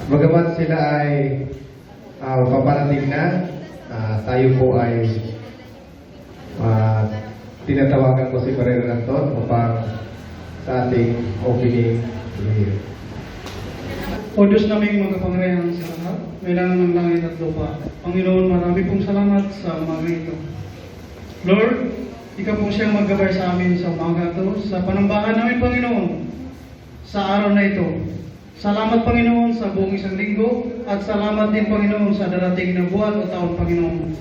Bagamat sila ay paparating na, tayo po ay tinatawagan ko si Barrera Anton upang sa ating opening prayer. O Diyos naming magkapangyarihan sa lahat, may langan ng langit at lupa. Panginoon, marami pong salamat sa umaga ito. Lord, Ikaw po siyang maggabay sa amin sa umaga ito, sa panambahan namin, Panginoon, sa araw na ito. Salamat, Panginoon, sa buong isang linggo, at salamat din, Panginoon, sa darating na buwan o taon, Panginoon.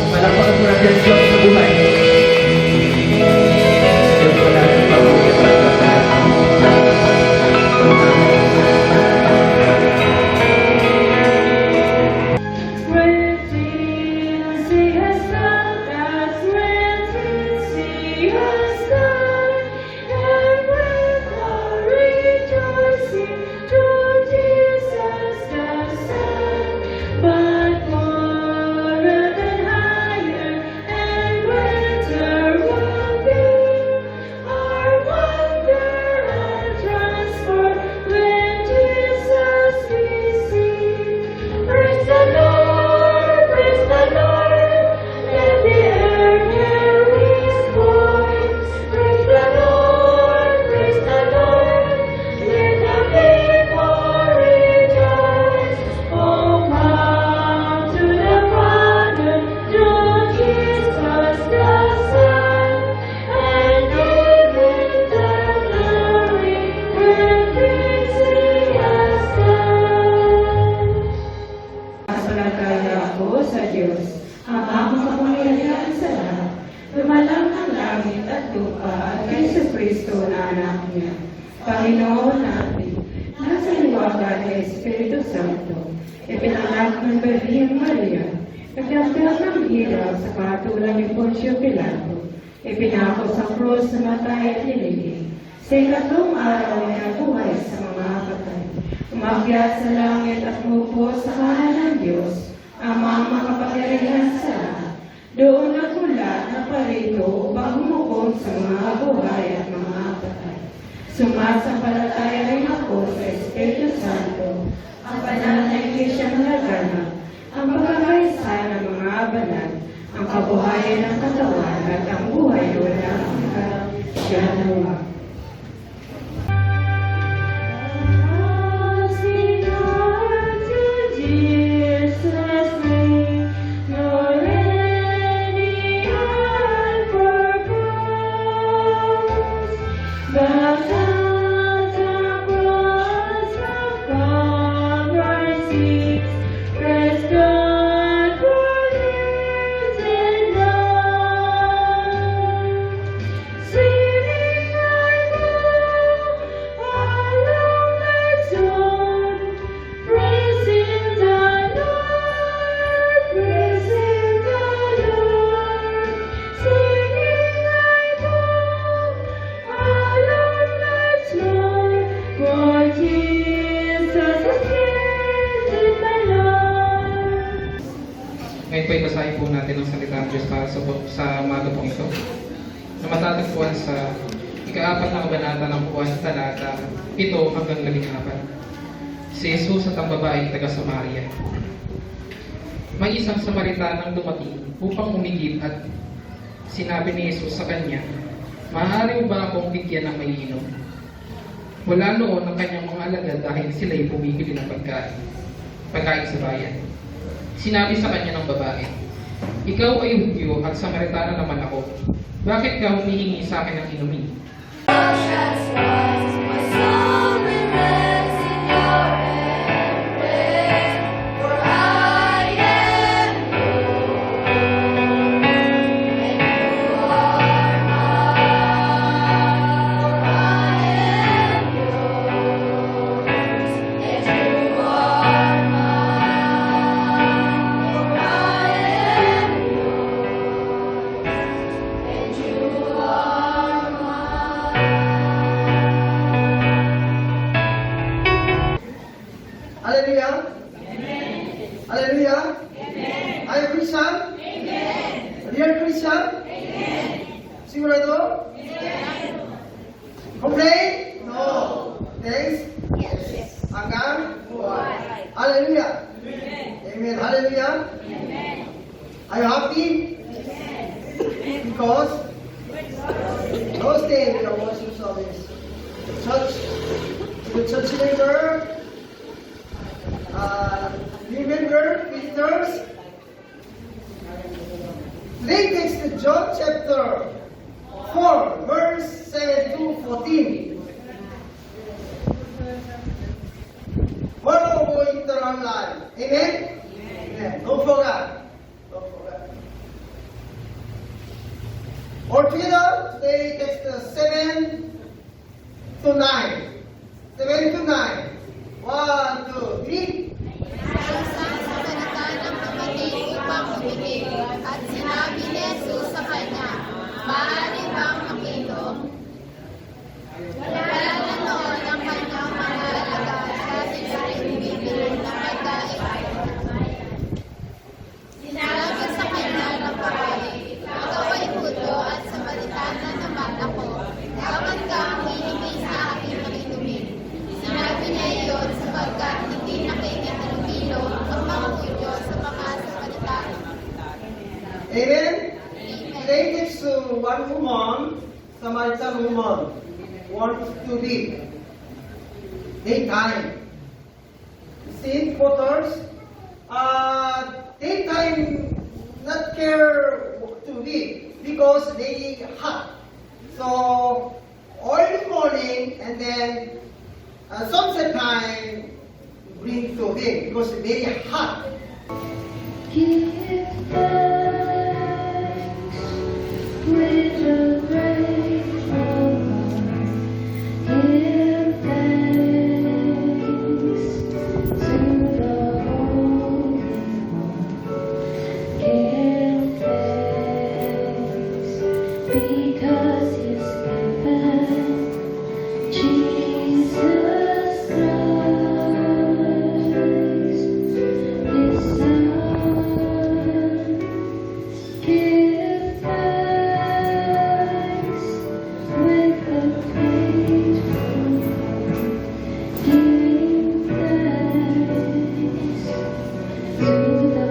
Palakpakan mo natin ang Diyos sa buhay. Diyos po natin mabuhay para sa lahat. Sasalataya ako sa Diyos, Amang makapangyarihan sa lahat, lumalang ng langit at lupa at kay Kristo na anak niya. Panginoon natin, nasa liwagan ng Espiritu Santo, ipinanganak ng Birheng Maria, nagdamdam ng hirap sa katulad ni Poncio Pilato, ipinako sa krus sa matay at niligay. Sa ikatlong araw ay nabuhay sa mga patay. Umakyat sa langit at umupo sa kanan ng Diyos, Amang makapangyarihan sa lahat. Doon nagmula na parito upang humukom sa mga buhay at mga patay. Sumasampalataya rin ako sa Espiritu Santo, ang banal na Iglesia laganap, ang pagkakaisa ng mga banal, ang kabuhayan ng katawan at ang buhay na walang hanggan. Shalom. Ngayon po ibasahin po natin ang salita ng Diyos para sa umaga pong ito na matatagpuan sa ika-4 na kabanata ng buwan talata 7 hanggang 14. Si Jesus at ang babaeng taga Samaria. May isang Samaritanang dumating upang umigib at sinabi ni Jesus sa kanya, "Maaari mo ba akong bigyan ng maiinom?" Wala noon ang kanyang mga alagad dahil sila'y bumibili ng pagkain sa bayan. Sinabi sa kanya ng babae, Ikaw ay Hudyo at Samaritana naman ako. Bakit ka humihingi sa akin ng inumin? Hallelujah. Hallelujah. Are you Christian? Real Christian? Sigurado? Complain? No. Thanks? Yes. Hanggang? Hallelujah. Amen. Hallelujah. Are you happy? Because those days we are worship service. The church leader, new member, visitors. Today takes to John chapter 4, verse 7 to 14. Follow eternal life. Amen? Amen. Don't forget. Don't forget. Altogether, today takes to 7 to 9. 7 to 9. 1, 2, 3. Isang salita ng dumating upang umibig, at sinabi ni Jesus sa kanya, maaari bang makitong? Wala na noon ang kanyang mga alagad dahil sa ibibigay na pagkain. Sinabi sa kanya ng babae, ikaw ay Hudyo at Samaritana naman ako. Dapat kang hihingi sa akin ng inumin. Sinabi niya iyon sapagkat hindi nakikihalubilo ang mga Hudyo sa mga Samaritano. Amen? Today takes to one woman, Samaritan woman, wants to live. Daytime. Saint Potters, daytime not care to live because they hot. So, early morning and then sunset time bring to bed because very hot. Give thanks with a grateful heart. Give thanks to the Holy One. Give thanks because He's given Jesus Christ, His Son. Give thanks with a grateful heart. Giving thanks to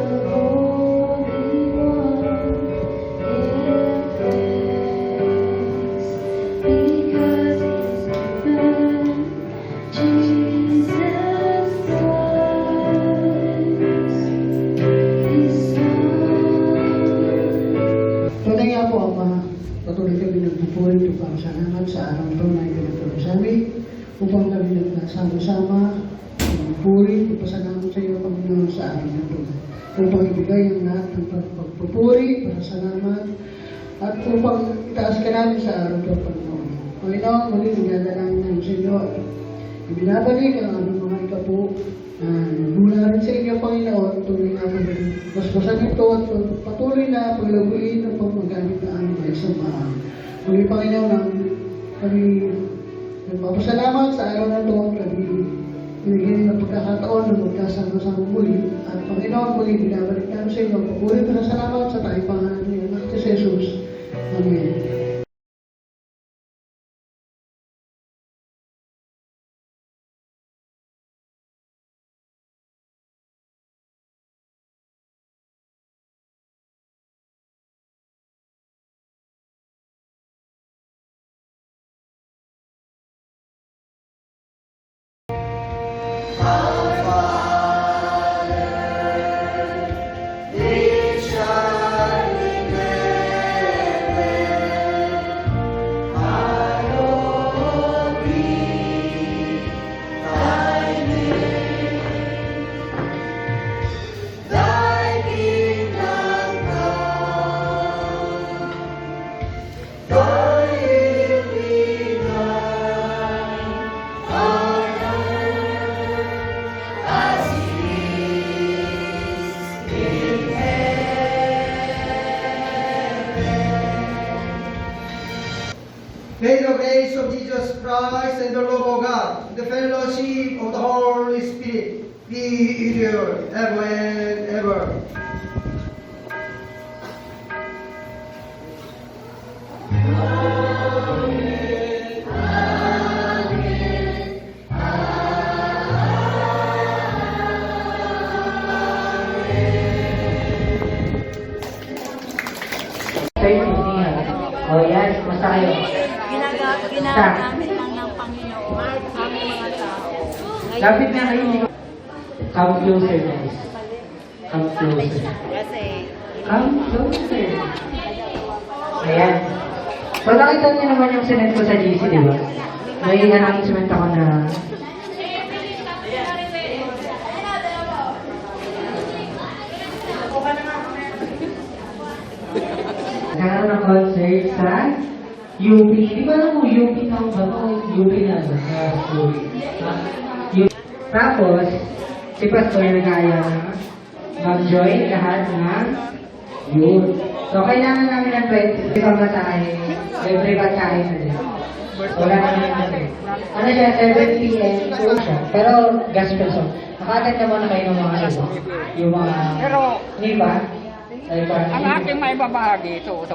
the Holy One. Give thanks because He's given Jesus Christ, His Son. Tunay nga po, Ama, patuloy kami nagpupuri upang salamat sa araw ito na ikinatuloy sa amin, upang kami nagsama-sama, magpupuri, ipasalamat sa iyo, Panginoon, sa araw na ito, upang ibigay ang lahat ng pagpupuri, pasalamat, at upang itaas ka namin sa araw ito, Panginoon. Panginoon, muli nagdadalangin namin sa inyo, at ibinabalik ang aming mga ikapo, mula rin sa inyo, Panginoon, tuloy na kami basbasan ito at patuloy na paglaguin ang pagmagamit na aming mga samahan. Muli, Panginoon, kami nagpapasalamat sa araw na ito, kami binigyan ng pagkakataon na magkasama-sama muli. At Panginoon, muli, binabalik namin sa inyo, papuri pa na salamat sa tayo pangalan niyo, Anak ni Jesus. Amen. Our Father, which art Christ and the love of God, the fellowship of the Holy Spirit be with you ever and ever. O yan, basta kayo. Ginagawa namin lang ng Panginoon ang mga tao. Lapit na kayo. Come closer, guys. Come closer. Come closer. Ayan. So nakita niyo naman yung sinend ko sa GC, di ba? May announcement ako na nagkaroon ng concert sa UP. Di ba alam mo, UP town ba ito? UP na ba? UP. Tapos, si Pastor nag-aaya na mag-join lahat ng youth. So, kailangan namin ng 20 pamatahe. Every batahe na din. Wala namin natin. Ano siya, 7 p.m. siya. Pero, gospel song. Nakatag naman na kayo ng mga iba. Yung mga... Pero, di ba? ang aking may babahagi ito.